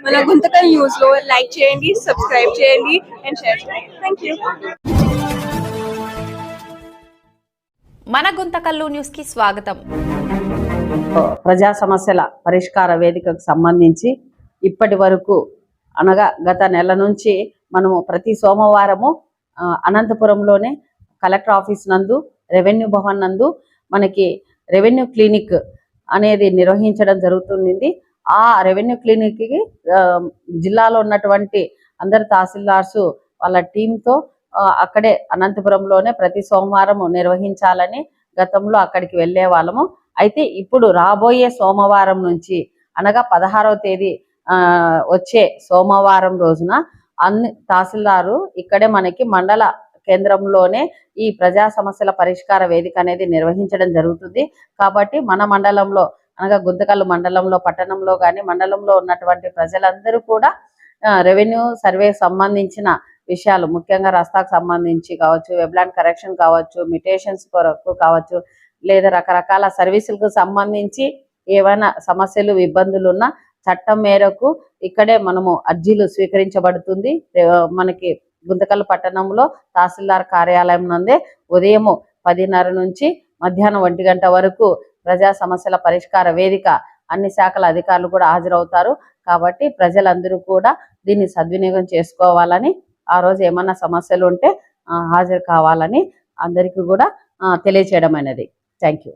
మన గుంతకల్ న్యూస్ లో లైక్ చేయండి, సబ్స్క్రైబ్ చేయండి అండ్ షేర్ చేయండి. థాంక్యూ. మన గుంతకల్లు న్యూస్ కి స్వాగతం. ప్రజా సమస్యల పరిష్కార వేదికకు సంబంధించి ఇప్పటి వరకు అనగా గత నెల నుంచి మనము ప్రతి సోమవారము అనంతపురంలోనే కలెక్టర్ ఆఫీస్ నందు, రెవెన్యూ భవన్ నందు మనకి రెవెన్యూ క్లినిక్ అనేది నిర్వహించడం జరుగుతుంది. ఆ రెవెన్యూ క్లినిక్కి జిల్లాలో ఉన్నటువంటి అందరు తహసీల్దార్స్ వాళ్ళ టీంతో అక్కడే అనంతపురంలోనే ప్రతి సోమవారం నిర్వహించాలని గతంలో అక్కడికి వెళ్ళే వాళ్ళము. అయితే ఇప్పుడు రాబోయే సోమవారం నుంచి అనగా 16వ తేదీ వచ్చే సోమవారం రోజున అన్ని తహసీల్దారు ఇక్కడే మనకి మండల కేంద్రంలోనే ఈ ప్రజా సమస్యల పరిష్కార వేదిక అనేది నిర్వహించడం జరుగుతుంది. కాబట్టి మన మండలంలో అనగా గుంతకల్లు మండలంలో, పట్టణంలో కానీ మండలంలో ఉన్నటువంటి ప్రజలందరూ కూడా రెవెన్యూ సర్వే సంబంధించిన విషయాలు, ముఖ్యంగా రస్తాకు సంబంధించి కావచ్చు, వెబ్లాండ్ కరెక్షన్ కావచ్చు, మ్యుటేషన్స్ కొరకు కావచ్చు, లేదా రకరకాల సర్వీసులకు సంబంధించి ఏవైనా సమస్యలు, ఇబ్బందులు ఉన్నా చట్టం మేరకు ఇక్కడే మనము అర్జీలు స్వీకరించబడుతుంది. మనకి గుంతకల్లు పట్టణంలో తహసీల్దార్ కార్యాలయం నందే ఉదయం 10:30 నుంచి మధ్యాహ్నం 1 గంట వరకు ప్రజా సమస్యల పరిష్కార వేదిక అన్ని శాఖల అధికారులు కూడా హాజరవుతారు. కాబట్టి ప్రజలందరూ కూడా దీన్ని సద్వినియోగం చేసుకోవాలని, ఆ రోజు ఏమన్నా సమస్యలు ఉంటే హాజరు కావాలని అందరికీ కూడా తెలియచేయడం అనేది. Thank you.